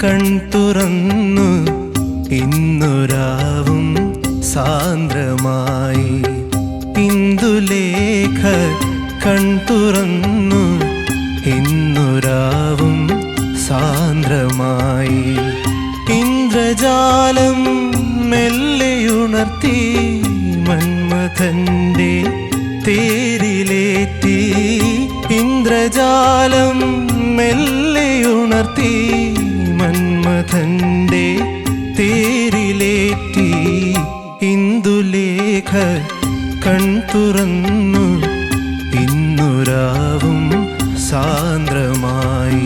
കൺതുറന്നു ഇന്നുരാവും സാന്ദ്രമായി. ഇന്ദുലേഖ കൺതുറന്നു ഇന്നുരാവും സാന്ദ്രമായി. ഇന്ദ്രജാലം മെല്ലെയുണർത്തി മന്മഥന്റെ തേരിലേറ്റി. ഇന്ദ്രജാലം മെല്ലെയുണർത്തി മന്മഥന്റെ തേരിലേറ്റി. ഇന്ദുലേഖ കൺതുറന്നു ഇന്നുരാവും സാന്ദ്രമായി.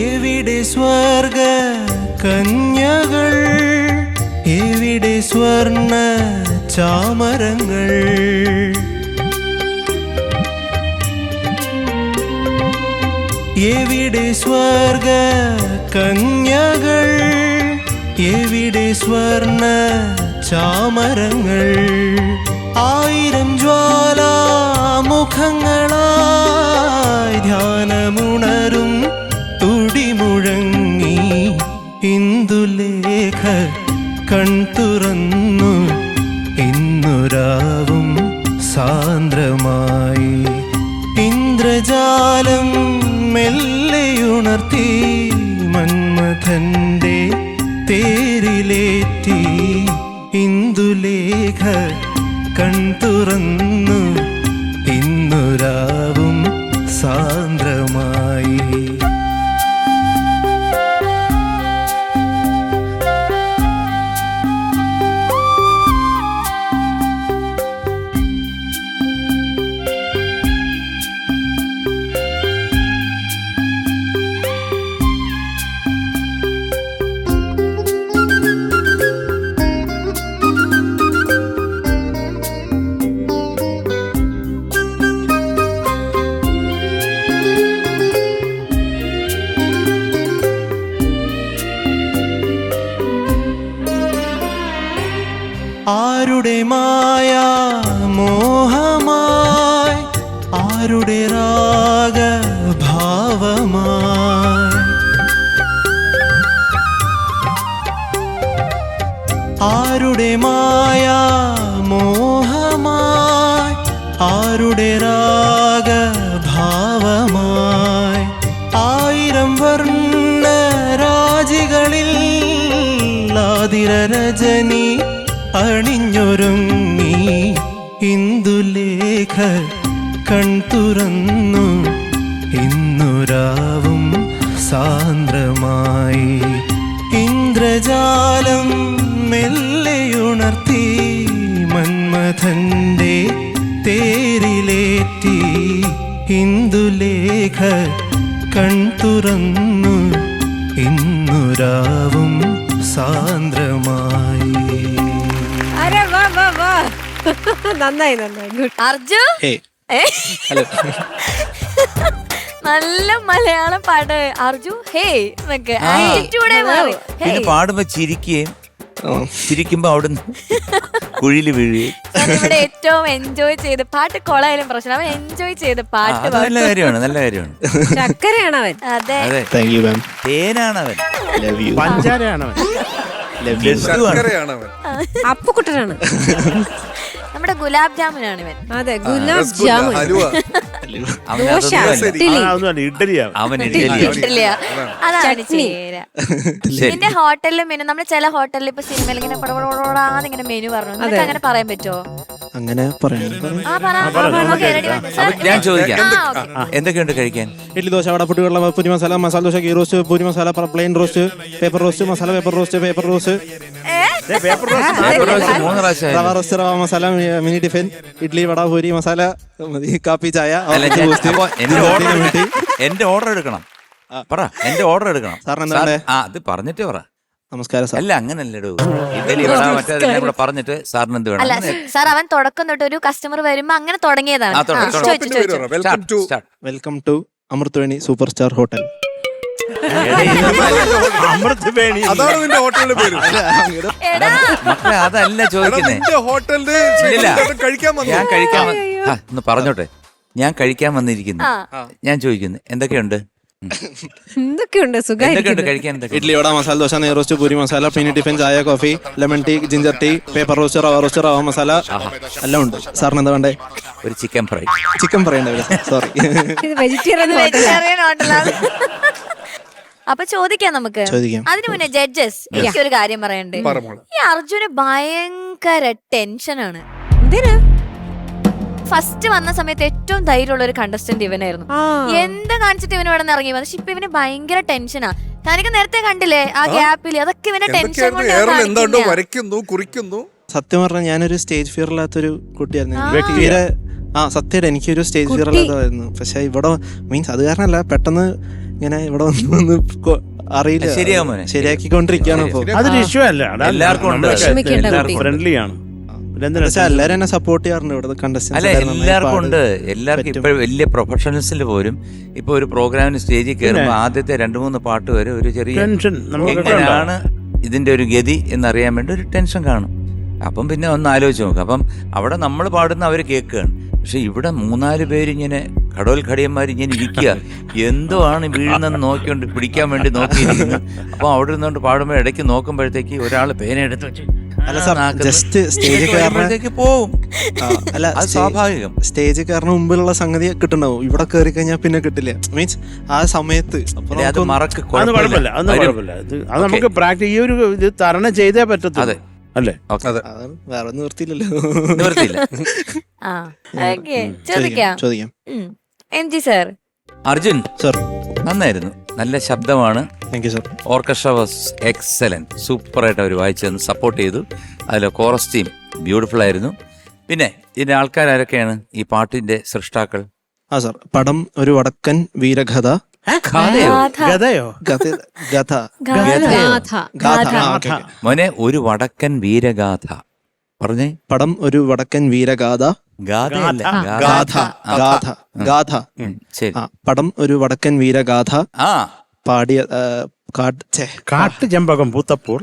എവിടെ സ്വർഗ കന്യകൾ, എവിടെ സ്വർണ്ണ ചാമരങ്ങൾ. എവിടെ സ്വർഗ കന്യകൾ, എവിടെ സ്വർണ്ണ ചാമരങ്ങൾ. ആയിരം ജ്വാലാമുഖങ്ങളായി ധ്യാനമുണരും തുടിമുഴങ്ങി. ഇന്ദുലേഖ കൺതുറന്നു ഇന്നുരാവും സാന്ദ്രമായി. ഇന്ദ്രജാലം മെല്ലെയുണർത്തി മന്മഥന്റെ തേരിലേറ്റി. ഇന്ദുലേഖ കൺതുറന്നു ഇന്നുരാവും സാന്ദ്രമായി. ആരുടെ മായാ മോഹമായി, ആരുടെ രാഗഭാവമായി. ആരുടെ മായാ മോഹമായി, ആരുടെ രാഗഭാവമായി. ആയിരം വർണ്ണ രാജികളിൽ ആതിരരജനി അണിഞ്ഞൊരുങ്ങി. ഇന്ദുലേഖ കൺതുറന്നു ഇന്നുരാവും സാന്ദ്രമായി. ഇന്ദ്രജാലം മെല്ലെയുണർത്തി മന്മഥന്റെ തേരിലേറ്റി. ഇന്ദുലേഖ കൺതുറന്നു ഇന്നുരാവും സാന്ദ്രമായി. നന്നായി നന്നായി. ഗുഡ്. അർജു നല്ല മലയാളം പാട്ട് അർജു. ഹേ എന്നൊക്കെ ആറ്റിറ്റ്യൂഡേ മാറി. പിന്നെ പാടുമ്പോ ചിരിക്കുമ്പോ അവിടുന്ന് കുഴിയിൽ വീഴുകയും. ഇവിടെ ഏറ്റവും എൻജോയ് ചെയ്ത് പാട്ട് കൊളായാലും പ്രശ്നം അവൻ എൻജോയ് ചെയ്ത് പാട്ട് നല്ല കാര്യമാണ്, നല്ല കാര്യമാണ്. ചക്കരയാണ് അവൻ. അതെ, തേനാണ് അവൻ, പഞ്ചാരയാണ് അവൻ, അപ്പുക്കുട്ടനാണ്, നമ്മുടെ ഗുലാബ് ജാമുനാണ് ഇവൻ. അതെ, ഗുലാബ് ജാമുൻ. ദോശ, ഇഡ്ഡലി. അതൊന്നുമല്ല, ഇഡ്ഡലിയാണ്. അവൻ ഇഡ്ഡലിയാ. അതാണ് ചട്നി. ചേര. പിന്നെ ഹോട്ടലിലും മെനു നമ്മൾ ചില ഹോട്ടലിൽ ഇപ്പൊ സിനിമയിൽ ഇങ്ങനെ പടപടാന്ന് ഇങ്ങനെ മെനു പറഞ്ഞു നിങ്ങൾക്ക് അങ്ങനെ പറയാൻ പറ്റുമോ? അങ്ങനെ പറയാം. ആ പറ. Okay, ready, one. Sir, ഞാൻ ചോദിക്കാം, ആ, okay. എന്തൊക്കെയുണ്ട് കഴിക്കാൻ? ഇഡ്ലി ദോശ വട പുട്ടി വെള്ളം puri masala masala dosa ghee roast puri masala plain roast paper roast masala paper roast ഏ? പേപ്പർ റോസ്റ്റ് പേപ്പർ റോസ്റ്റ് 3 പ്രാവശ്യം rava roast rava masala mini tiffin idli vada puri masala കാപ്പി ചായ അല്ല, ഓറഞ്ച് ബൂസ്റ്റ്, അപ്പൊ മിനിറ്റ്. എന്റെ ഓർഡർ എടുക്കണം. പറ, എന്റെ ഓർഡർ എടുക്കണം. സാറിന് എന്താ വേണ്ടേ? ആ, അത് പറഞ്ഞിട്ട് പറ. നമസ്കാരം സാർ. അല്ല, അങ്ങനല്ലടോ. ഇഡലി വട മറ്റേതെല്ലാം കൂടെ പറഞ്ഞിട്ട് സാറിന് എന്ത് അല്ല വേണം? സാർ, അവൻ തുടക്കം തൊട്ട് ഒരു കസ്റ്റമർ വരുമ്പോ അങ്ങനെ തുടങ്ങിയതാണ്. ആ, തുടങ്ങ്, തുടങ്ങ്. ചോദിച്ചു. Start. Welcome to Amruthaveni super star hotel. Amruth Veni. അതാണ് നിന്റെ ഹോട്ടലിന്റെ പേര്. എടാ, മക്കളെ, അതല്ല ചോദിക്കുന്നേ. നിന്റെ ഹോട്ടലില് ഇല്ല, കഴിക്കാൻ വന്നു. ഞാൻ കഴിക്കാൻ ഒന്ന് പറഞ്ഞോട്ടെ. ഞാൻ കഴിക്കാൻ വന്നിരിക്കുന്നു. ഞാൻ ചോദിക്കുന്നു, എന്തൊക്കെയുണ്ട്? എന്തൊക്കെയുണ്ട് എന്തൊക്കെയുണ്ട് സുഖമായിരിക്കും. കഴിക്കാൻ? എന്തൊക്കെ? ഇഡ്ലി വട മസാല ദോശ നെയ് roast puri masala mini tiffin ചായ coffee lemon tea ginger tea paper roast rava masala എല്ലാം ഉണ്ട്. സാറിന് എന്താ വേണ്ടേ? ഒരു ചിക്കൻ ഫ്രൈ. ചിക്കൻ പറയണ്ടേ? സോറി. ഇത് വെജിറ്റേറിയൻ ഹോട്ടലാ. വെജിറ്റേറിയൻ ഹോട്ടലാണ്. അപ്പൊ ചോദിക്കാം നമുക്ക്. ചോദിക്കാം. അതിനു മുന്നേ ജഡ്ജസ്, എനിക്കൊരു കാര്യം പറയണ്ട്. ഈ അർജുന് ഭയങ്കര ടെൻഷനാണ്. എന്തിനാ? ഫസ്റ്റ് വന്ന സമയത്ത് ഏറ്റവും ധൈര്യമുള്ള ഒരു കണ്ടസ്റ്റന്റ് ഇവനായിരുന്നു. ആ. എന്ത് കാണിച്ചിട്ട് ഇവന് ഇവിടെ നിന്ന് ഇറങ്ങി വന്നു. പക്ഷെ ഇപ്പൊ ഇവന് ഭയങ്കര ടെൻഷനാ. ഞാനൊക്കെ നേരത്തെ കണ്ടില്ലേ ആ ഗ്യാപ്പിൽ, അതൊക്കെ ഇവന്റെ ടെൻഷൻ കൊണ്ട് ഏറെ എന്താണ്ടോ കാണിക്കുന്നതാ. വരയ്ക്കുന്നു, കുറിക്കുന്നു. സത്യം പറഞ്ഞാൽ ഞാനൊരു സ്റ്റേജ് ഫിയർ ഇല്ലാത്തൊരു കുട്ടിയായിരുന്നു. ആ. തീരെ സത്യമായിട്ട് എനിക്കൊരു സ്റ്റേജ് ഫിയർ ഇല്ലാത്തതായിരുന്നു. പക്ഷെ ഇവിടെ മീൻസ് അത് കാരണമല്ല, പെട്ടെന്ന് ഇങ്ങനെ ഇവിടെ വന്ന് അറിയില്ല, ശരിയാവും മോനെ. ശരിയാക്കിക്കൊണ്ടിരിക്കുകയാണ് ഇപ്പൊ. അതൊരു ഇഷ്യൂ അല്ല. എല്ലാവർക്കും ഉണ്ട്. വിഷമിക്കേണ്ട കുട്ടി. ഫ്രണ്ട്ലി ആണ്. എല്ലാരും എന്നെ സപ്പോർട്ട് ചെയ്യാറുണ്ട് ഇവിടെ അല്ല, കണ്ടസ്റ്റൻസ്. എല്ലാവർക്കും ഉണ്ട്. എല്ലാവർക്കും ഇപ്പൊ വലിയ പ്രൊഫഷണൽസിൽ പോലും ഇപ്പൊ ഒരു പ്രോഗ്രാമിന് സ്റ്റേജിൽ കയറുമ്പോൾ ആദ്യത്തെ 2-3 പാട്ട് വരെ ഒരു ചെറിയ ടെൻഷൻ എങ്ങനെയാണ് ഇതിന്റെ ഒരു ഗതി എന്നറിയാൻ വേണ്ടി ഒരു ടെൻഷൻ കാണും. അപ്പം പിന്നെ ഒന്ന് ആലോചിച്ച് നോക്കും. അപ്പം അവിടെ നമ്മൾ പാടുന്ന അവർ കേൾക്കുകയാണ്. പക്ഷെ ഇവിടെ 3-4 പേരിങ്ങനെ കടോൽ ഘടിയന്മാരിങ്ങനെ ഇരിക്കുക, എന്തോ ആണ് വീഴുന്നെന്ന് നോക്കിക്കൊണ്ട് പിടിക്കാൻ വേണ്ടി നോക്കിയിരിക്കുന്നു. അപ്പൊ അവിടെ ഇരുന്നുകൊണ്ട് പാടുമ്പോൾ ഇടയ്ക്ക് നോക്കുമ്പോഴത്തേക്ക് ഒരാൾ പേന എടുത്ത് വെച്ച് അല്ല സാർ, ജസ്റ്റ് സ്റ്റേജ് കയറുമ്പോഴത്തേക്ക് പോവും. അല്ല, അത് സ്വാഭാവികം. സ്റ്റേജ് കയറുന്ന മുമ്പിലുള്ള സംഗതി കിട്ടുണ്ടാവും. ഇവിടെ കയറി കഴിഞ്ഞാൽ പിന്നെ കിട്ടില്ല. മീൻസ് ആ സമയത്ത് അത് മറക്ക് അത് കുഴപ്പമില്ല. അതൊന്നും കുഴപ്പമില്ല. അത് നമുക്ക് പ്രാക്ടീസ് ഈ ഒരു ഇത് തരണം ചെയ്തേ പറ്റത്തുള്ളൂ. അതെ, അല്ലേ? വേറെ നിവർത്തിയില്ലല്ലോ. നിവർത്തിയില്ല. ആ, ഓക്കേ. ചോദിക്കാം. ചോദിക്കാം. MG sir. അർജുൻ സാർ, നന്നായിരുന്നു. നല്ല ശബ്ദമാണ്. Thank you sir. Orchestra was excellent. സൂപ്പറായിട്ട് അവർ വായിച്ചു തന്നു, സപ്പോർട്ട് ചെയ്തു. അതിലെ കോറസ് ടീം ബ്യൂട്ടിഫുൾ ആയിരുന്നു. പിന്നെ ഇതിന്റെ ആൾക്കാരൊക്കെയാണ് ഈ പാട്ടിന്റെ സൃഷ്ടാക്കൾ? ആ സാർ, പടം ഒരു വടക്കൻ വീരഗഥ. ഗതയോ? മോനെ, ഒരു വടക്കൻ വീരഗാഥ പറഞ്ഞേ. പടം ഒരു വടക്കൻ വീരഗാഥ. ഗാഥയല്ല, ഗാഥ ഗാഥ ഗാഥ. ശരി. പടം ഒരു വടക്കൻ വീരഗാഥ. ആ, പാടിയ കാട്ടു ചെമ്പകം പൂത്തപ്പോൾ.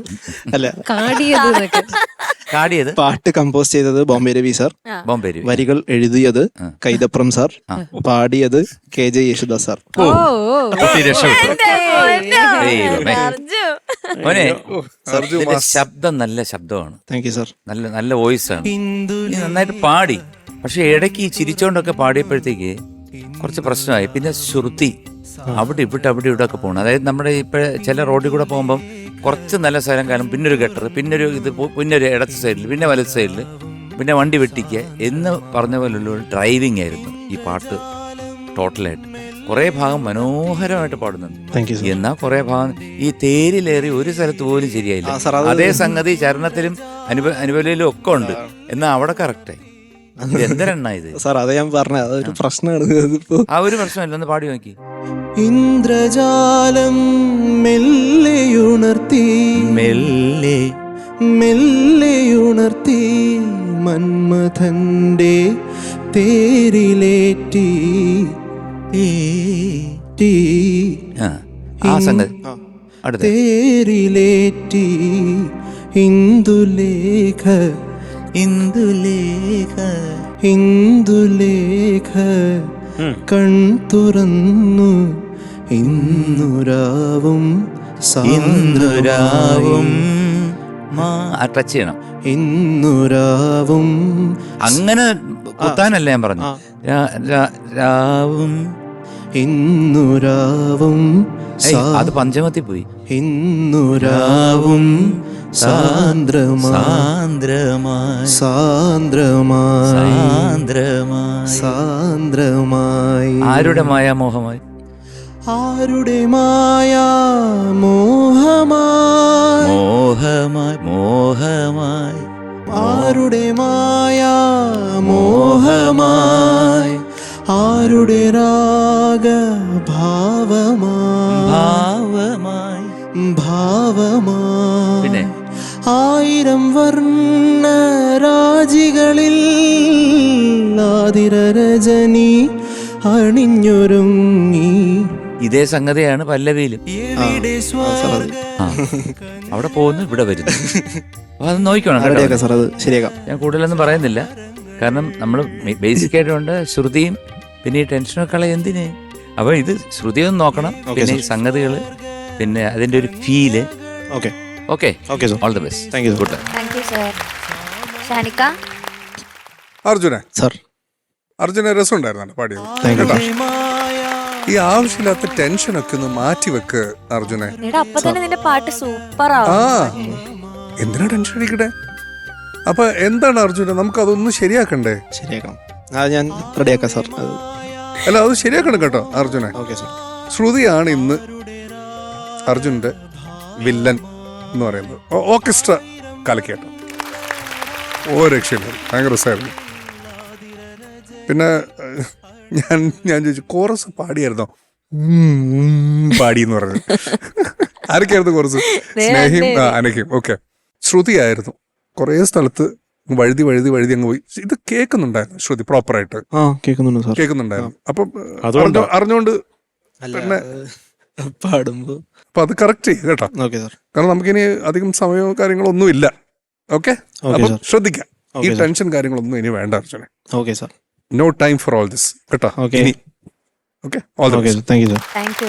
അല്ല, കാടിയത് പാട്ട് കമ്പോസ് ചെയ്തത് ബോംബെ രവി സാർ. ബോംബെ. വരികൾ എഴുതിയത് കൈതപ്രം സാർ. പാടിയത് KJ യേശുദാസ് സാർ. മോനെ, ശബ്ദം നല്ല ശബ്ദമാണ്. Thank you sir. നല്ല നല്ല വോയിസ് ആണ്. നന്നായിട്ട് പാടി. പക്ഷെ ഇടയ്ക്ക് ഈ ചിരിച്ചോണ്ടൊക്കെ പാടിയപ്പോഴത്തേക്ക് കുറച്ച് പ്രശ്നമായി. പിന്നെ ശ്രുതി അവിടെ ഇവിടെ ഒക്കെ പോകണം. അതായത് നമ്മുടെ ഇപ്പോഴ ചില റോഡിൽ കൂടെ പോകുമ്പം കുറച്ച് നല്ല സ്ഥലം കാണും, പിന്നൊരു ഗട്ടർ, പിന്നൊരു ഇത്, പിന്നൊരു ഇടത്ത് സൈഡിൽ, പിന്നെ വലത്ത് സൈഡിൽ, പിന്നെ വണ്ടി വെട്ടിക്കുക എന്ന് പറഞ്ഞ പോലുള്ള ഡ്രൈവിംഗ് ആയിരുന്നു ഈ പാട്ട് ടോട്ടലായിട്ട്. കുറേ ഭാഗം മനോഹരമായിട്ട് പാടുന്നുണ്ട്. എന്നാൽ കുറേ ഭാഗം ഈ തേരിലേറി ഒരു സ്ഥലത്ത് പോലും ശരിയായില്ല. അതേ സംഗതി ചരണത്തിലും അനുപലയിലും ഒക്കെ ഉണ്ട്. എന്നാൽ അവിടെ കറക്റ്റായി. എന്തെണ്ണ ഇത് സാർ? അത് ഞാൻ പറഞ്ഞ അതൊരു പ്രശ്നമാണ്. ആ ഒരു പ്രശ്നമല്ല, ഒന്ന് പാടി നോക്കി. ഇന്ദ്രജാലം മെല്ലെയുണർത്തി മെല്ലെയുണർത്തി മന്മഥന്റെ തേരിലേറ്റി ആ സംഗതി അടുത്ത തേരിലേറ്റി ഇന്ദുലേഖ കൺ തുറന്നു ഇന്നുരാവും ടച്ച് ചെയ്യണം. ഇന്നുരാവും അങ്ങനെ കുത്താനല്ല ഞാൻ പറഞ്ഞു. രാവും ഇന്നുരാവും അത് പഞ്ചമത്തിൽ പോയി. ഇന്നുരാവും സാന്ദ്രമായി സാന്ദ്രമായി ആരുടെ മായാമോഹമായി? ആരുടെ മായാമോഹമായി മോഹമായി ആരുടെ മായാമോഹമായി ആരുടെ രാഗഭാവമായി പിന്നെ ആയിരം വർണ്ണ രാജികളിൽ ആതിരരജനി അണിഞ്ഞൊരുങ്ങി. ഇതേ സംഗതിയാണ് പല്ലവിയിലും. അവിടെ പോകുന്നു, ഇവിടെ വരുന്നു. അപ്പൊ അത് നോക്കണം കേട്ടോ. സാർ അത് ശരിയാക്കാം. ഞാൻ കൂടുതലൊന്നും പറയുന്നില്ല, കാരണം നമ്മൾ ബേസിക് ആയിട്ടുണ്ട് ശ്രുതിയും പിന്നെ ഈ ടെൻഷനൊക്കെ എന്തിന്. അപ്പൊ ഇത് ശ്രുതിയൊന്നും നോക്കണം, പിന്നെ ഈ സംഗതികള്, പിന്നെ അതിന്റെ ഒരു feel. Okay okay okay sir. All the best. Thank you good. Thank you sir. Shanika അർജുനെ സർ. അർജുന രസം ഉണ്ടായിരുന്നു പാടിയത് താങ്ക് യു. ഈ ആവശ്യമില്ലാത്ത ടെൻഷനൊക്കെ ഒന്ന് മാറ്റി വെക്ക് അർജുനെ. അപ്പൊ തന്നെ നിന്റെ പാട്ട് സൂപ്പർ ആ ആവും. എന്തിനാ ടെൻഷൻ അടിക്കട്ടെ? അപ്പൊ എന്താണ് അർജുന, നമുക്ക് അതൊന്ന് ശരിയാക്കണ്ടേ? ശരിയാക്കണം. അത് ഞാൻ റെഡിയാക്കാം സാർ. അത് അല്ല, അത് ശരിയാക്കണം കേട്ടോ അർജുനെ. Okay sir. ശ്രുതിയാണ് ഇന്ന് അർജുന്റെ വില്ലൻ എന്ന് പറയുന്നത്. ഓർക്കസ്ട്ര കലക്കേട്ടോ, രക്ഷയില്ല, ഭയങ്കര രസമായിരുന്നു. പിന്നെ ഞാൻ ചോദിച്ചു, കോറസ് പാടിയായിരുന്നോ? പാടി എന്ന് പറഞ്ഞു. ആരൊക്കെയായിരുന്നു കോറസ്? സ്നേഹിയും അനക്കും. ഓക്കെ, ശ്രുതിയായിരുന്നു. കുറേ സ്ഥലത്ത് വഴുതി അങ്ങ് പോയി. ഇത് കേൾക്കുന്നുണ്ടായിരുന്നു ശ്രുതി പ്രോപ്പറായിട്ട്? കേൾക്കുന്നുണ്ട് സാർ. കേൾക്കുന്നുണ്ടായിരുന്നു. അപ്പം അറിഞ്ഞോണ്ട് പിന്നെ പാടുമ്പോ അപ്പൊ അത് കറക്റ്റ് ചെയ്യും കേട്ടോ. Okay sir. കാരണം നമുക്കിനി അധികം സമയമോ കാര്യങ്ങളൊന്നും ഇല്ല. ഓക്കെ, അപ്പം ശ്രദ്ധിക്കാം. ഈ ടെൻഷൻ കാര്യങ്ങളൊന്നും ഇനി വേണ്ട അർജുനെ. Okay sir. No time for all this കേട്ടോ. ഇനി okay, all the best. Thank you sir. Thank you.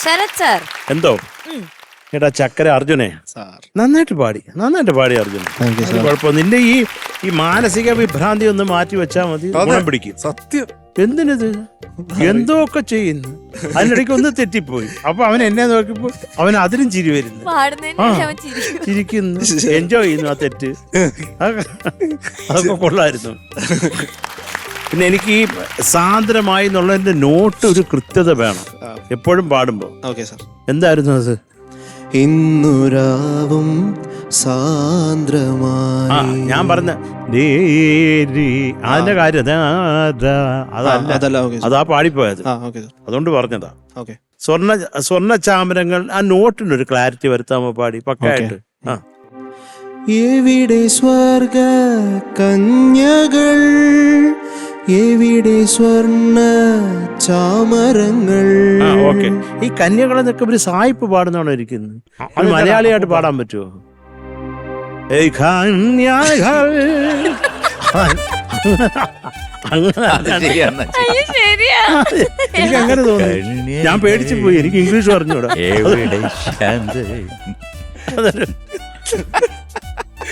Sharath sir എന്തോ കേട്ടാ ചക്കര അർജുനെ സാർ നന്നായിട്ട് പാടി അർജുന. Thank you sir. കുഴപ്പം നിന്റെ ഈ മാനസിക വിഭ്രാന്തി ഒന്ന് മാറ്റി വെച്ചാൽ മതി, ഗുണം പിടിക്കും. സത്യം. എന്തിനത് എന്തോ ഒക്കെ ചെയ്യുന്നു, അതിനിടയ്ക്ക് ഒന്ന് തെറ്റിപ്പോയി. അപ്പൊ അവൻ എന്നെ നോക്കിയപ്പോ അവൻ അതിലും ചിരി വരുന്നു, ചിരിക്കുന്നു, എൻജോയ് ചെയ്യുന്നു ആ തെറ്റ്. അതൊക്കെ കൊള്ളായിരുന്നു. പിന്നെ എനിക്ക് ഈ സാന്ദ്രമായി എന്നുള്ളതിന്റെ നോട്ട് ഒരു കൃത്യത വേണം എപ്പോഴും പാടുമ്പോ. Okay sir. എന്തായിരുന്നു അത്? ഇന്നുരാവും സാന്ദ്രമായി. ഞാൻ പറഞ്ഞ അതിന്റെ കാര്യം അതല്ല, അതാ പാടിപ്പോയത്. അതുകൊണ്ട് പറഞ്ഞതാ. ഓക്കെ. സ്വർണ്ണ ചാമരങ്ങൾ ആ നോട്ടിനൊരു ക്ലാരിറ്റി വരുത്താമോ പാടി പക്കായിട്ട്? എവിടെ സ്വർഗ കന്യകൾ, എവിടെ സ്വർണ്ണ ചാമരങ്ങൾ. ഓക്കെ. ഈ കന്യകളെന്നൊക്കെ ഒരു സായിപ്പ് പാടുന്നാണോ ഇരിക്കുന്നത്? അത് മലയാളിയായിട്ട് പാടാൻ പറ്റുമോ? എനിക്ക് അങ്ങനെ തോന്നി, ഞാൻ പേടിച്ചു പോയി. എനിക്ക് ഇംഗ്ലീഷ് പറഞ്ഞൂടാ.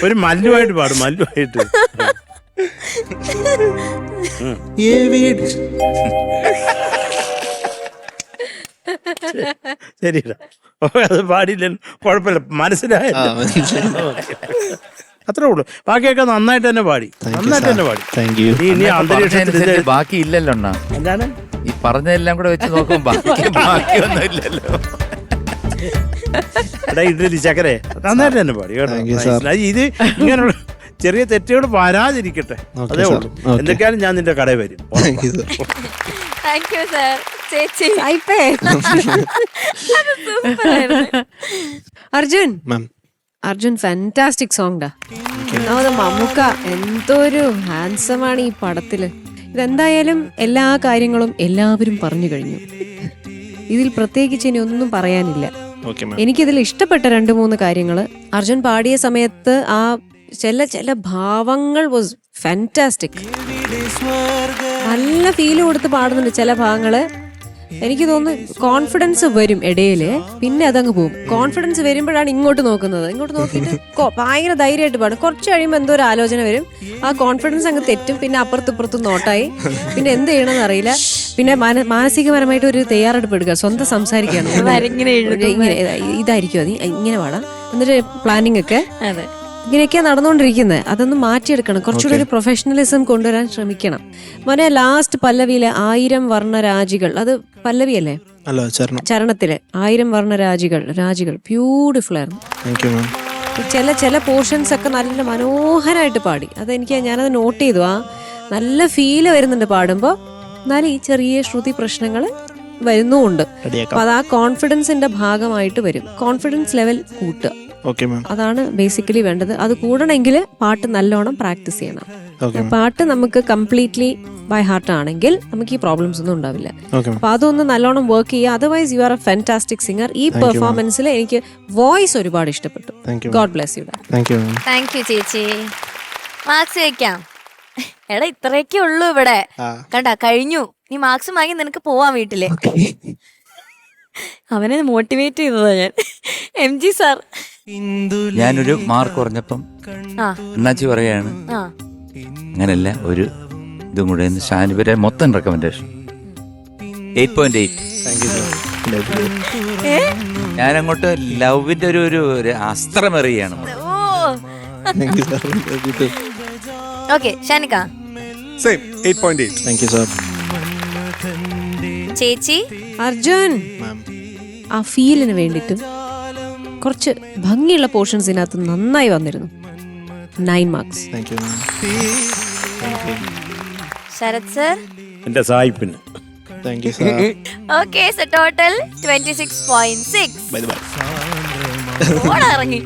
ഒരു മല്ലുമായിട്ട് പാടും, മല്ലുമായിട്ട്. ശരിടാ, അത് പാടില്ല, കുഴപ്പമില്ല, മനസ്സിലായല്ലോ. അത്രേ ഉള്ളു. ബാക്കിയൊക്കെ നന്നായിട്ട് തന്നെ പാടി. Thank you. ഇനി അന്തരീക്ഷത്തിൽ ബാക്കി ഇല്ലല്ലോ അണ്ണാ. എന്താണ് ഈ പറഞ്ഞതെല്ലാം കൂടെ വെച്ച് നോക്കുമ്പോ ബാക്കിയൊന്നും ഇല്ലല്ലോ. ഇഡലി ചക്കരെ നന്നായിട്ട് തന്നെ പാടി കേട്ടോ. ഇത് ഇങ്ങനെയുള്ള ചെറിയ തെറ്റുകൾ വരാതിരിക്കട്ടെ, അതേ ഉള്ളൂ. എന്തൊക്കെയാലും ഞാൻ നിന്റെ കടയിൽ വരും. അർജുൻ ഫാന്റാസ്റ്റിക് സോങ് ഡാ. മമ്മൂക്ക എന്തൊരു ഹാൻസം ആണ് ഈ പടത്തില്. ഇതെന്തായാലും എല്ലാ കാര്യങ്ങളും എല്ലാവരും പറഞ്ഞു കഴിഞ്ഞു. ഇതിൽ പ്രത്യേകിച്ച് ഇനി ഒന്നും പറയാനില്ല. എനിക്കിതിൽ ഇഷ്ടപ്പെട്ട 2-3 കാര്യങ്ങള് അർജുൻ പാടിയ സമയത്ത് ആ ചില ഭാവങ്ങൾ വാസ് ഫാന്റാസ്റ്റിക്. നല്ല ഫീല് കൊടുത്ത് പാടുന്നുണ്ട് ചില ഭാഗങ്ങള്. എനിക്ക് തോന്നുന്നു കോൺഫിഡൻസ് വരും ഇടയില്, പിന്നെ അതങ്ങ് പോകും. കോൺഫിഡൻസ് വരുമ്പോഴാണ് ഇങ്ങോട്ട് നോക്കുന്നത്. ഇങ്ങോട്ട് നോക്കിയിട്ട് ഭയങ്കര ധൈര്യമായിട്ട് പാടും. കുറച്ച് കഴിയുമ്പോൾ എന്തോ ഒരു ആലോചന വരും, ആ കോൺഫിഡൻസ് അങ്ങ് തെറ്റും. പിന്നെ അപ്പുറത്തും നോട്ടായി, പിന്നെ എന്ത് ചെയ്യണമെന്ന് അറിയില്ല. പിന്നെ മാനസികപരമായിട്ട് ഒരു തയ്യാറെടുപ്പ് എടുക്കുക, സ്വന്തം സംസാരിക്കുകയാണ്. ഇങ്ങനെ ഇതായിരിക്കും അത്, ഇങ്ങനെ പാടാം, എന്നിട്ട് പ്ലാനിങ് ഒക്കെ ഇങ്ങനെയൊക്കെയാ നടന്നുകൊണ്ടിരിക്കുന്നത്. അതൊന്ന് മാറ്റിയെടുക്കണം, കുറച്ചുകൂടി ഒരു പ്രൊഫഷണലിസം കൊണ്ടുവരാൻ ശ്രമിക്കണം. മോനെ ലാസ്റ്റ് പല്ലവിയിലെ 1000 വർണ്ണരാജികൾ, അത് പല്ലവിയല്ലേ? ചരണത്തിലെ 1000 വർണ്ണരാജികൾ ബ്യൂട്ടിഫുൾ ആയിരുന്നു. ചില പോർഷൻസ് ഒക്കെ നല്ല മനോഹരമായിട്ട് പാടി. ഞാനത് നോട്ട് ചെയ്തു. നല്ല ഫീല് വരുന്നുണ്ട് പാടുമ്പോൾ. എന്നാലും ഈ ചെറിയ ശ്രുതി പ്രശ്നങ്ങൾ വരുന്നുമുണ്ട്. അപ്പൊ അത് ആ കോൺഫിഡൻസിന്റെ ഭാഗമായിട്ട് വരും. കോൺഫിഡൻസ് ലെവൽ കൂട്ടുക, അതാണ് ബേസിക്കലി വേണ്ടത്. അത് കൂടണമെങ്കിൽ പാട്ട് നല്ലോണം പ്രാക്ടീസ് ചെയ്യണം. പാട്ട് നമുക്ക് കംപ്ലീറ്റ്ലി ബൈ ഹാർട്ട് ആണെങ്കിൽ നമുക്ക് ഈ പ്രോബ്ലംസ് ഒന്നും ഉണ്ടാവില്ല. അപ്പൊ അതൊന്ന് നല്ലോണം വർക്ക് ചെയ്യുക. Otherwise you are A fantastic singer. ഈ പെർഫോമൻസിൽ എനിക്ക് വോയിസ് ഒരുപാട് ഇഷ്ടപ്പെട്ടു. God bless you. Thank you ചേച്ചി. മാർക്സ് വെക്കാം. എടാ ഇത്രയൊക്കെ ഉള്ളൂ ഇവിടെ, കണ്ടാ കഴിഞ്ഞു. നീ മാർക്സ് വാങ്ങി നിനക്ക് പോവാൻ വീട്ടില്. അവനെ മോട്ടിവേറ്റ് ചെയ്തതാ ഞാൻ. MG സാർ ഞാനൊരു മാർക്ക് കുറഞ്ഞപ്പം അണ്ണാച്ചി പറയാണ് അങ്ങനല്ല, ഒരു ഇതും കൂടെ ഷാനിബിന്റെ മൊത്തം റെക്കമെൻഡേഷൻ 8.8. ഞാനങ്ങോട്ട് ലവിന്റെ ഒരു അസ്ത്രമെറിയാണ്. Okay Shanika same 8.8. Thank you sir. ചേച്ചി അർജുൻ, ആ ഫീലിന് വേണ്ടിയിട്ടും കുറച്ച് ഭംഗിയുള്ള പോർഷൻസ് ഇതിനകത്ത് നന്നായി വന്നിരുന്നു. 9 മാർക്സ്. ശരത് സർ എന്റെ സായിപ്പിന് thank you sir. Okay so total 26.6. Bye bye. ഇറങ്ങി